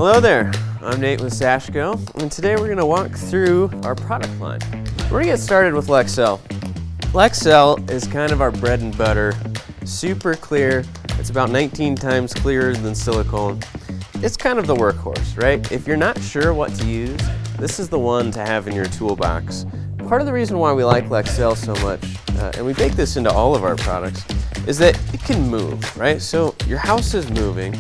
Hello there, I'm Nate with Sashco, and today we're going to walk through our product line. We're going to get started with Lexel. Lexel is kind of our bread and butter, super clear. It's about 19 times clearer than silicone. It's kind of the workhorse, right? If you're not sure what to use, this is the one to have in your toolbox. Part of the reason why we like Lexel so much, and we bake this into all of our products, is that it can move, right? So your house is moving,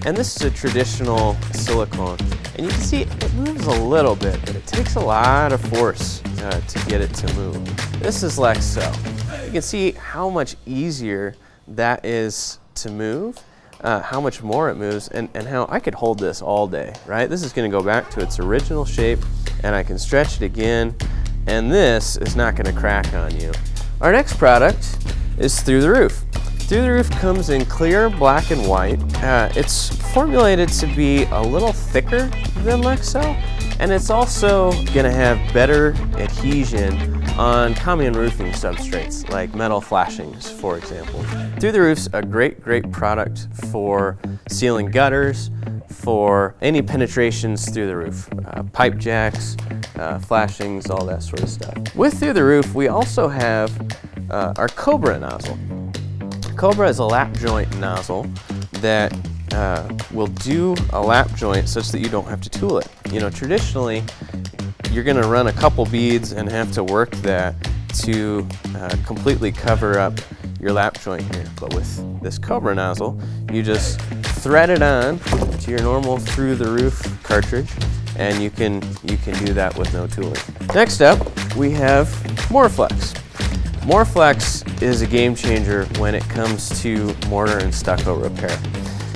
and this is a traditional silicone. And you can see it moves a little bit, but it takes a lot of force to get it to move. This is Lexel. You can see how much easier that is to move, how much more it moves, and how I could hold this all day, right? This is gonna go back to its original shape, and I can stretch it again, and this is not gonna crack on you. Our next product is Through the Roof. Through the Roof comes in clear, black, and white. It's formulated to be a little thicker than Lexel, and it's also gonna have better adhesion on common roofing substrates, like metal flashings, for example. Through the Roof's a great product for sealing gutters, for any penetrations through the roof, pipe jacks, flashings, all that sort of stuff. With Through the Roof, we also have our Cobra nozzle. Cobra is a lap joint nozzle that will do a lap joint such that you don't have to tool it. You know, traditionally, you're gonna run a couple beads and have to work that to completely cover up your lap joint here. But with this Cobra nozzle, you just thread it on to your normal Through the Roof cartridge, and you can do that with no tooling. Next up, we have Moreflex. Moreflex is a game changer when it comes to mortar and stucco repair.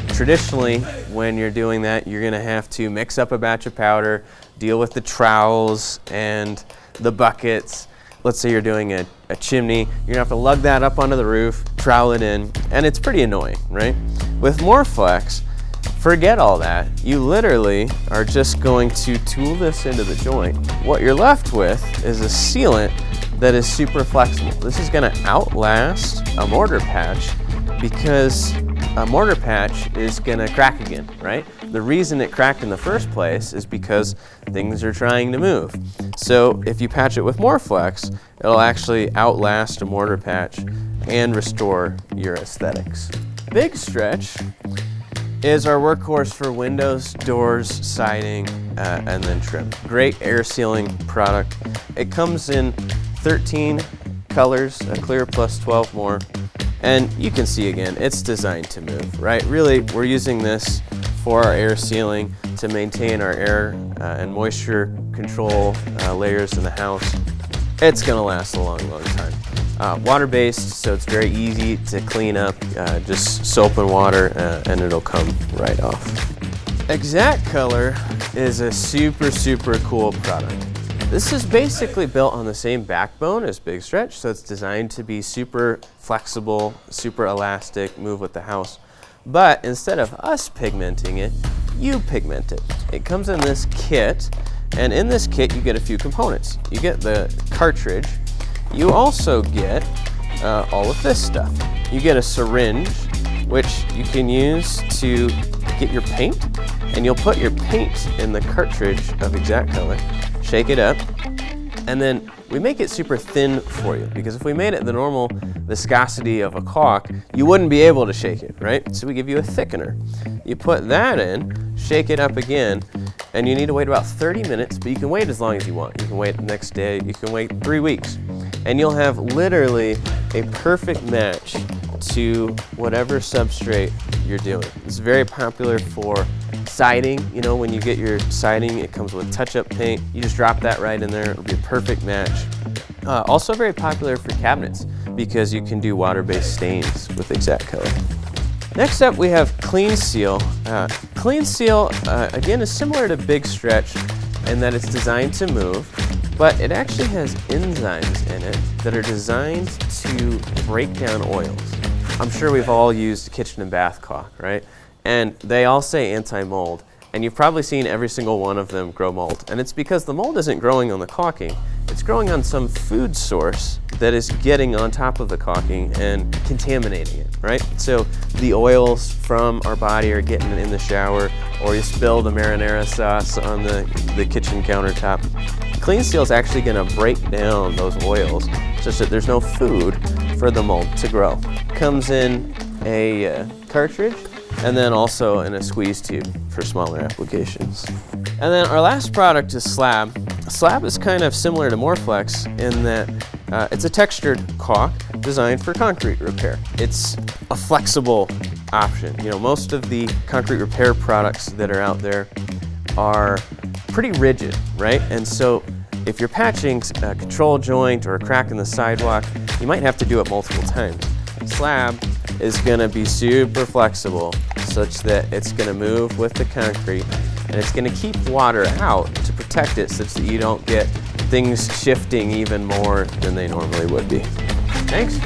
Traditionally, when you're doing that, you're gonna have to mix up a batch of powder, deal with the trowels and the buckets. Let's say you're doing a chimney, you're gonna have to lug that up onto the roof, trowel it in, and it's pretty annoying, right? With Moreflex, forget all that. You literally are just going to tool this into the joint. What you're left with is a sealant that is super flexible. This is gonna outlast a mortar patch because a mortar patch is gonna crack again, right? The reason it cracked in the first place is because things are trying to move. So if you patch it with Moreflex, it'll actually outlast a mortar patch and restore your aesthetics. Big Stretch is our workhorse for windows, doors, siding, and then trim. Great air sealing product. It comes in 13 colors, a clear plus 12 more. And you can see again, it's designed to move, right? Really, we're using this for our air sealing to maintain our air and moisture control layers in the house. It's gonna last a long time. Water-based, so it's very easy to clean up, just soap and water, and it'll come right off. Exact Color is a super cool product. This is basically built on the same backbone as Big Stretch, so it's designed to be super flexible, super elastic, move with the house. But instead of us pigmenting it, you pigment it. It comes in this kit, and in this kit you get a few components. You get the cartridge. You also get all of this stuff. You get a syringe, which you can use to get your paint, and you'll put your paint in the cartridge of Exact Color, shake it up, and then we make it super thin for you, because if we made it the normal viscosity of a caulk, you wouldn't be able to shake it, right? So we give you a thickener. You put that in, shake it up again, and you need to wait about 30 minutes, but you can wait as long as you want. You can wait the next day, you can wait 3 weeks, and you'll have literally a perfect match to whatever substrate you're doing. It's very popular for siding. You know, when you get your siding, it comes with touch-up paint. You just drop that right in there, it'll be a perfect match. Also very popular for cabinets because you can do water-based stains with Exact Color. Next up, we have Clean Seal. Clean Seal, again, is similar to Big Stretch in that it's designed to move, but it actually has enzymes in it that are designed to break down oils. I'm sure we've all used kitchen and bath caulk, right? And they all say anti-mold, and you've probably seen every single one of them grow mold. And it's because the mold isn't growing on the caulking, it's growing on some food source that is getting on top of the caulking and contaminating it, right? So the oils from our body are getting in the shower, or you spill the marinara sauce on the kitchen countertop. Clean Seal is actually going to break down those oils such that there's no food for the mold to grow. Comes in a cartridge, and then also in a squeeze tube for smaller applications. And then our last product is Slab. Slab is kind of similar to Morflex in that it's a textured caulk designed for concrete repair. It's a flexible option. You know, most of the concrete repair products that are out there are pretty rigid, right? And so if you're patching a control joint or a crack in the sidewalk, you might have to do it multiple times. Slab is going to be super flexible such that it's going to move with the concrete, and it's going to keep water out to protect it such that you don't get things shifting even more than they normally would be. Thanks.